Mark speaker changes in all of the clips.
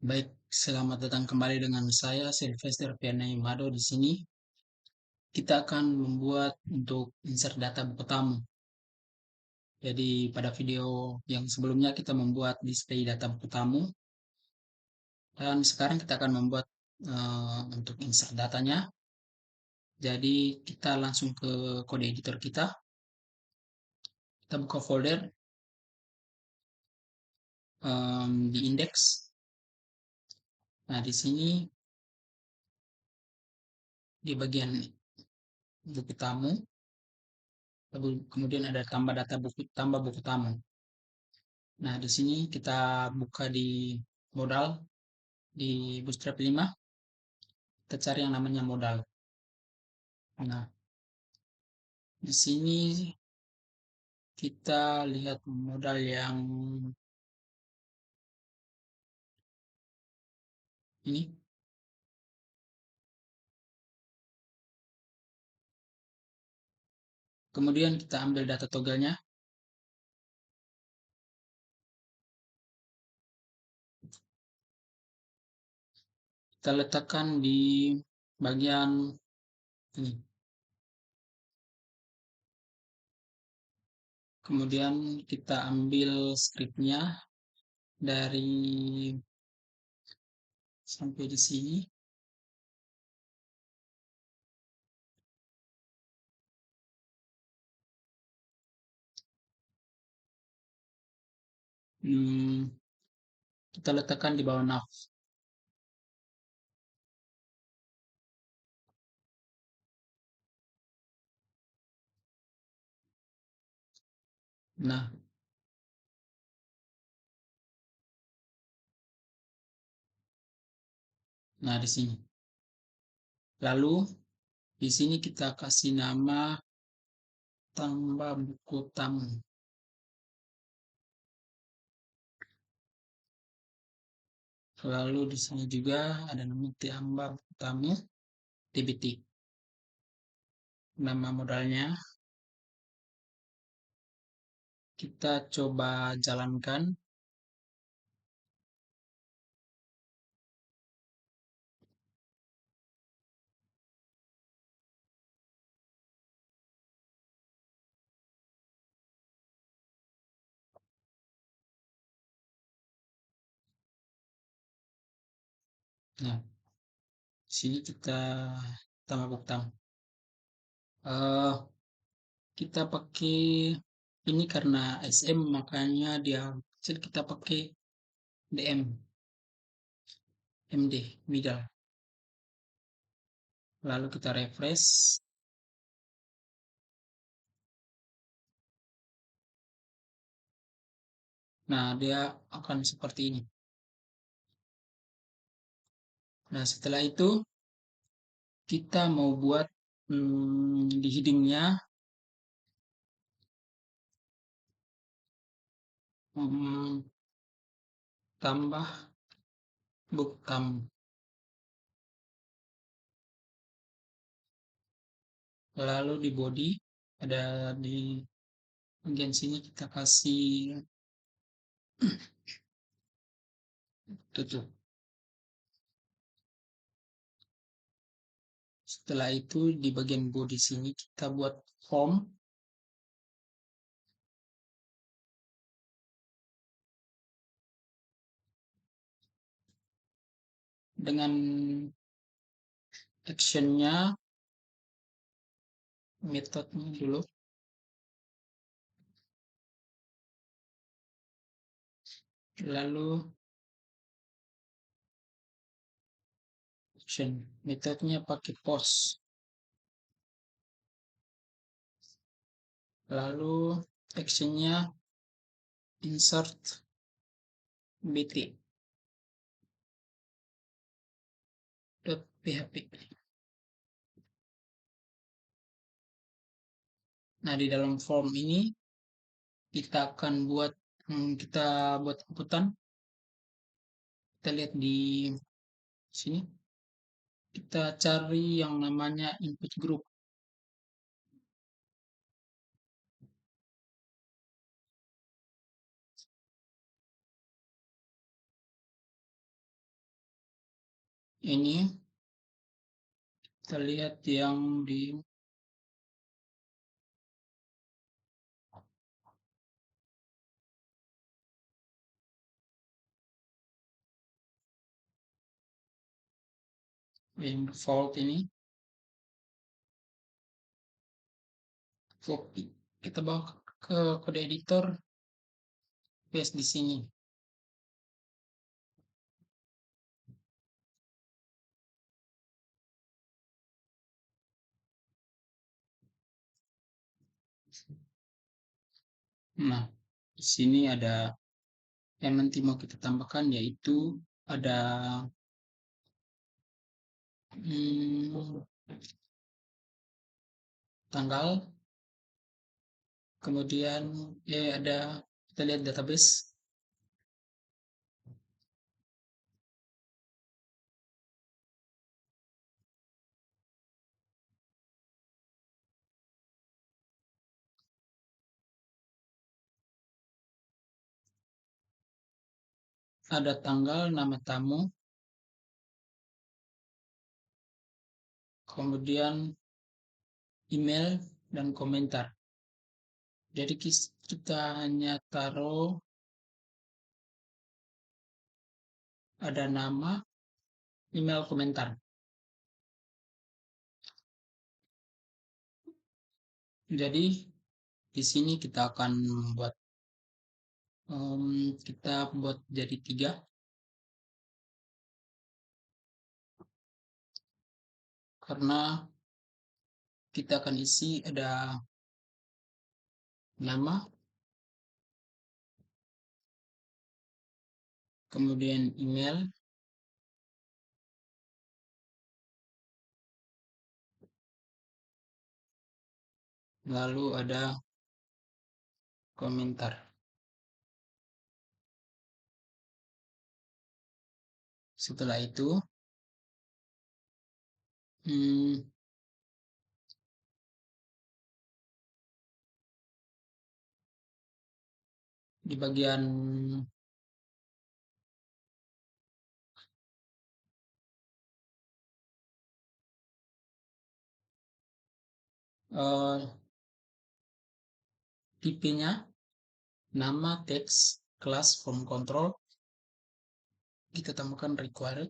Speaker 1: Baik, selamat datang kembali dengan saya Sylvester Pianai Mado di sini. Kita akan membuat untuk insert data buku tamu. Jadi pada video yang sebelumnya kita membuat display data buku tamu dan sekarang kita akan membuat untuk insert datanya. Jadi kita langsung ke kode editor kita. Kita buka folder di index. Nah, di sini di bagian buku tamu, kemudian ada tambah buku tamu. Nah, di sini kita buka di modal di Bootstrap 5, kita cari yang namanya modal. Nah, di sini kita lihat modal yang ini. Kemudian kita ambil data toggle-nya. Kita letakkan di bagian ini. Kemudian kita ambil script-nya dari sampai di sini. Kita letakkan di bawah nav. Nah, di sini. Lalu di sini kita kasih nama tambah buku tamu. Lalu di sini juga ada nama tambah buku tamu TBT. Nama modalnya kita coba jalankan. Nah, sini kita tambah buktam. Uh, kita pakai ini karena SM makanya dia kecil, kita pakai DM MD middle. Lalu kita refresh. Nah, dia akan seperti ini. Nah, setelah itu kita mau buat di headingnya tambah buktam. Lalu di body ada di bagian sini kita kasih tutup. Setelah itu di bagian body sini kita buat form dengan actionnya, metodenya dulu. Lalu action, metodenya pakai post. Lalu actionnya insert bt .php. Nah, di dalam form ini kita akan buat inputan. Kita lihat di sini. Kita cari yang namanya input group. Ini kita lihat yang di default ini, copy. Kita bawa ke kode editor, paste di sini. Nah, di sini ada yang nanti mau kita tambahkan, yaitu ada tanggal, kemudian ada, kita lihat database, ada tanggal, nama tamu, kemudian email dan komentar. Jadi kita hanya taruh ada nama, email, komentar. Jadi di sini kita akan membuat kita buat jadi 3, karena kita akan isi ada nama, kemudian email, lalu ada komentar. Setelah itu di bagian tipenya, nama, teks, kelas, form control, kita tambahkan required.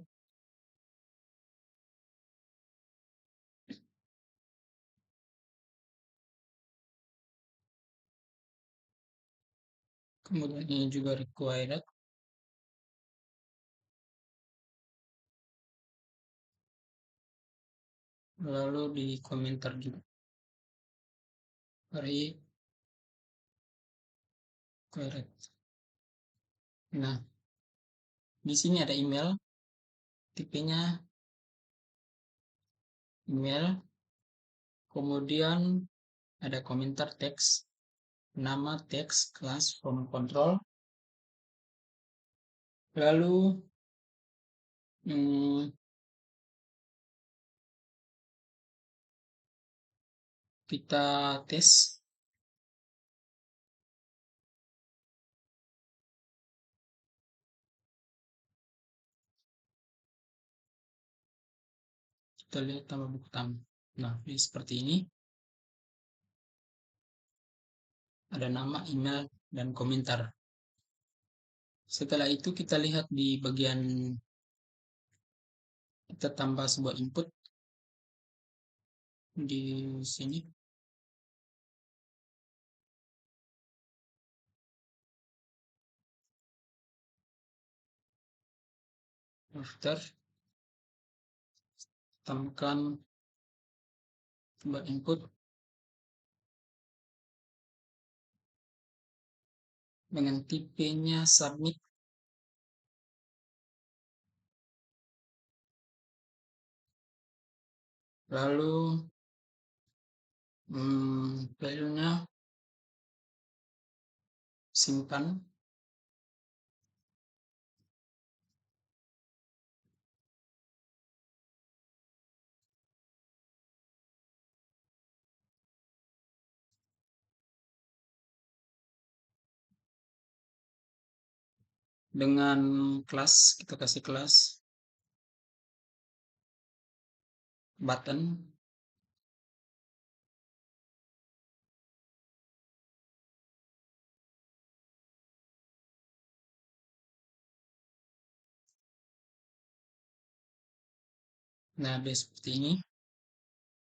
Speaker 1: Kemudian ini juga required. Lalu di komentar juga. Required. Nah, di sini ada email, tipenya email, kemudian ada komentar teks, nama, teks, kelas, form control. Lalu kita tes. Kita lihat tambah buku tamu. Nah, ini seperti ini. Ada nama, email, dan komentar. Setelah itu kita lihat di bagian, kita tambah sebuah input di sini. After, tambahkan sebuah input dengan tipenya submit. Lalu value-nya simpan. Dengan kelas, kita kasih kelas button. Nah, dia seperti ini.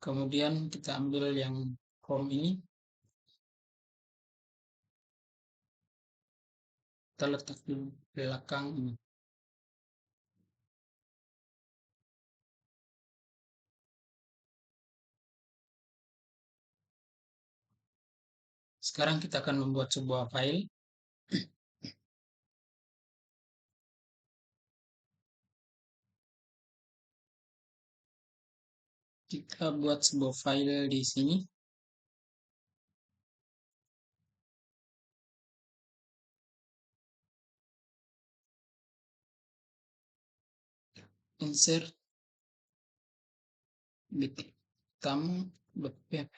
Speaker 1: Kemudian kita ambil yang home ini, kita letak di belakang ini. Sekarang kita akan membuat sebuah file. Kita buat sebuah file di sini. Insert tamu.php.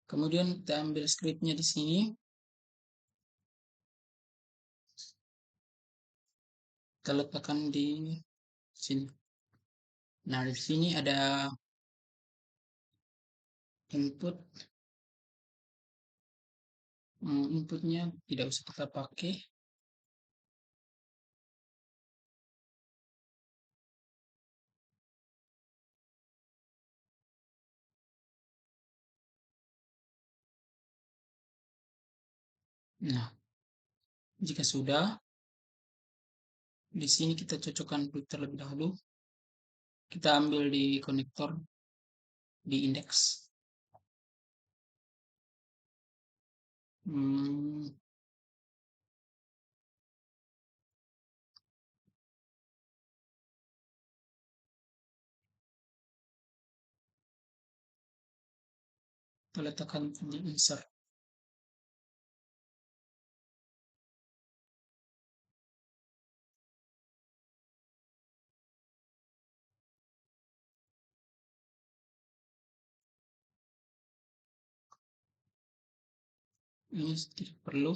Speaker 1: Kemudian kita ambil scriptnya di sini. Kita letakkan di sini. Nah, di sini ada input. Inputnya tidak usah kita pakai. Nah, jika sudah, di sini kita cocokkan terlebih dahulu. Kita ambil di konektor di index. Kita letakkan di insert. Ini tidak perlu.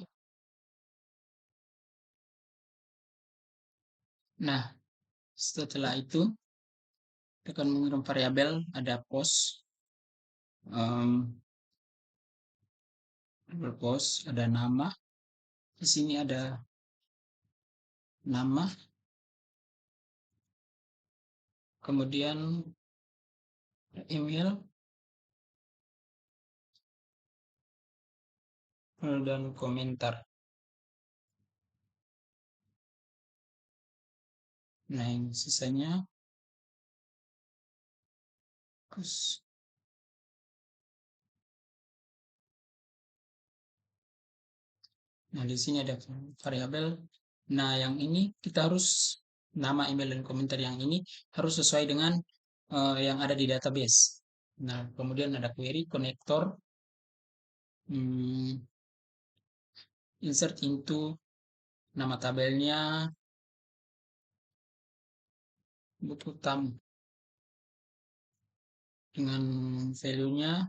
Speaker 1: Nah, setelah itu kita akan mengirim variabel, ada post, ada nama. Di sini ada nama, kemudian email, dan komentar. Nah, yang sisanya terus. Nah, di sini ada variabel. Nah, yang ini kita harus nama, email, dan komentar yang ini harus sesuai dengan yang ada di database. Nah, kemudian ada query konektor, insert into nama tabelnya buku tamu dengan value-nya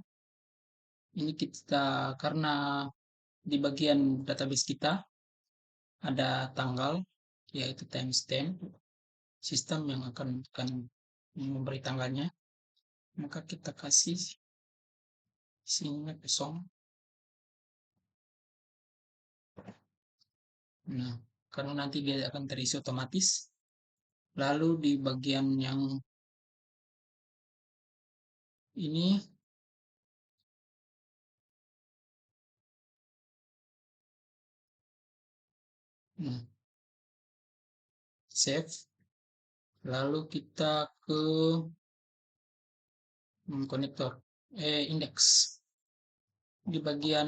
Speaker 1: ini kita, karena di bagian database kita ada tanggal, yaitu timestamp, sistem yang akan memberi tanggalnya, maka kita kasih isinya kosong. Nah, karena nanti dia akan terisi otomatis. Lalu di bagian yang ini, nah, save. Lalu kita ke konektor, index. Di bagian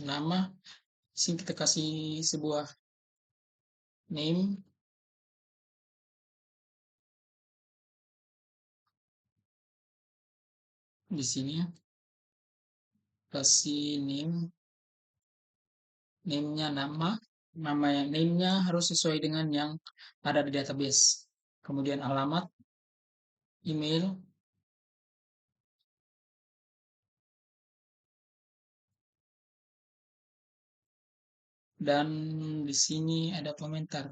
Speaker 1: nama, sini kita kasih sebuah name. Di sini kasih name-nya nama yang name-nya harus sesuai dengan yang ada di database. Kemudian alamat, email, dan di sini ada komentar.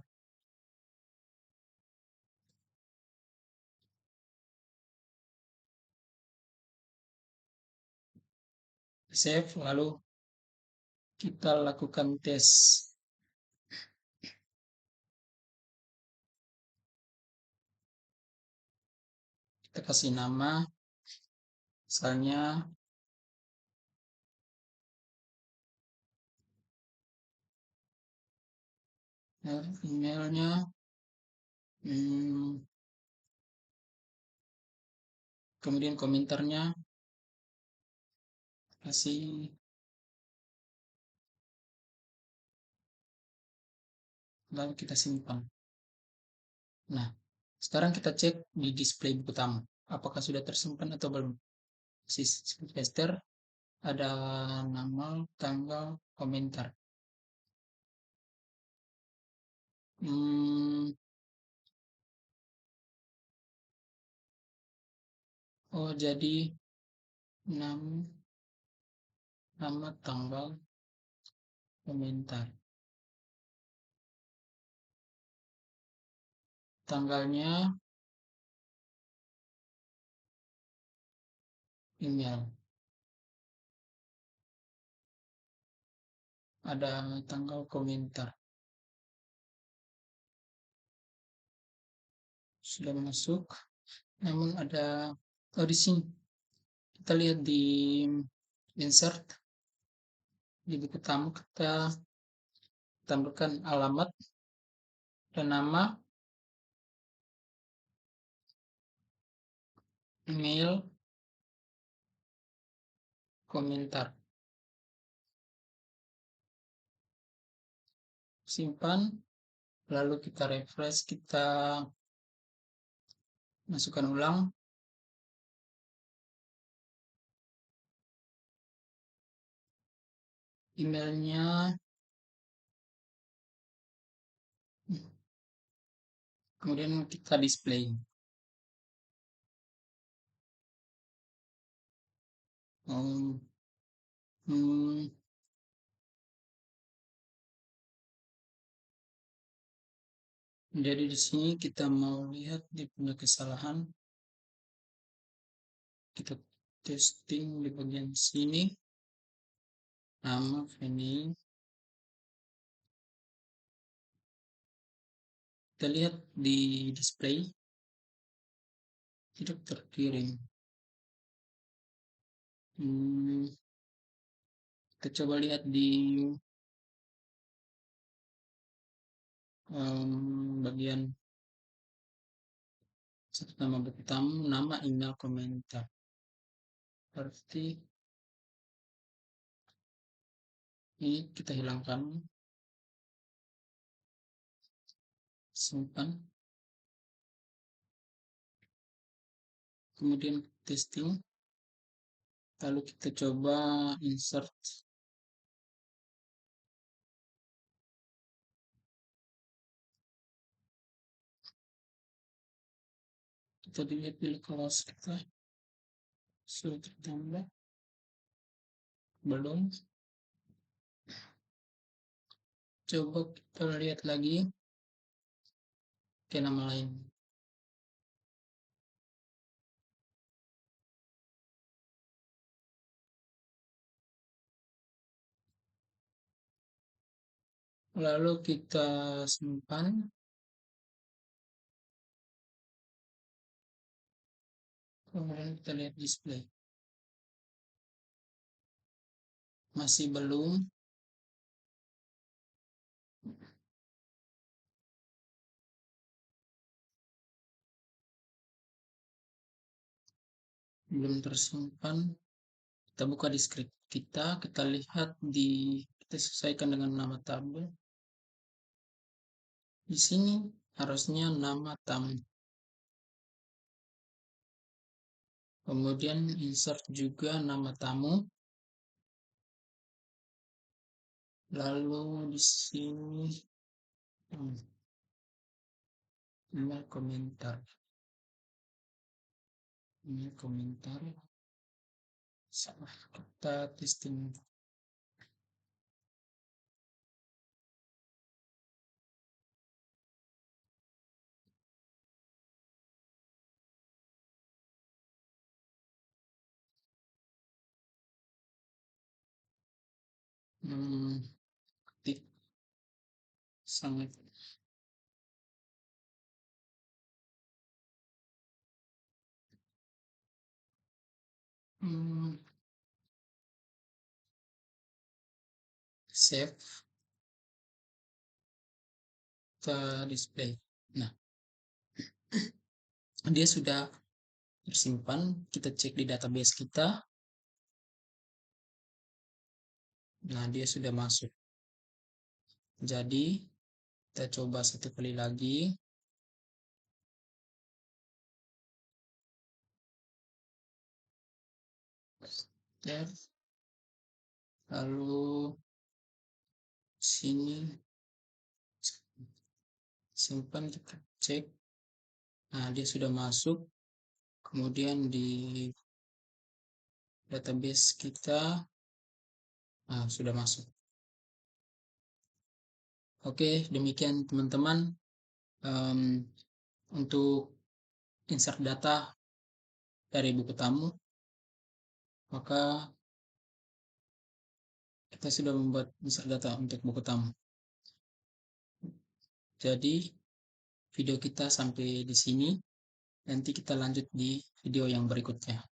Speaker 1: save, lalu kita lakukan tes. Kita kasih nama, misalnya emailnya, kemudian komentarnya kasih, lalu kita simpan. Nah, sekarang kita cek di display buku tamu, apakah sudah tersimpan atau belum. Sylvester, ada nama, tanggal, komentar. Oh, jadi nama, tanggal, komentar. Tanggalnya email. Ada tanggal komentar. Sudah masuk. Namun ada, oh di sini kita lihat di insert di buku tamu, kita tambahkan alamat dan nama, email, komentar. Simpan, lalu kita refresh, kita masukkan ulang. Emailnya, kemudian kita display. Jadi di sini kita mau lihat dia punya kesalahan. Kita testing di bagian sini. Nama ini. Kita lihat di display tidak terkirim. Kita coba lihat di bagian satu, nama buku tamu, nama, email, komentar. Berarti ini kita hilangkan, simpan, kemudian testing, lalu kita coba insert. Kita dilihat dulu kelas kita sudah tertambah, belum. Coba kita lihat lagi ke nama lain. Lalu kita simpan. Kemudian kita lihat display. Masih belum. Belum tersimpan. Kita buka di script kita lihat kita sesuaikan dengan nama tabel. Di sini harusnya nama tamu. Kemudian insert juga nama tamu. Lalu di sini email, komentar. Email, komentar. Salah, kita testing. ketik sangat hmm, save ke display. Nah, dia sudah tersimpan. Kita cek di database kita. Nah, dia sudah masuk. Jadi kita coba satu kali lagi. Ya, lalu sini simpan, kita cek. Nah, dia sudah masuk. Kemudian di database kita, nah, sudah masuk. Oke, demikian teman-teman, untuk insert data dari buku tamu. Maka kita sudah membuat insert data untuk buku tamu. Jadi video kita sampai di sini. Nanti kita lanjut di video yang berikutnya.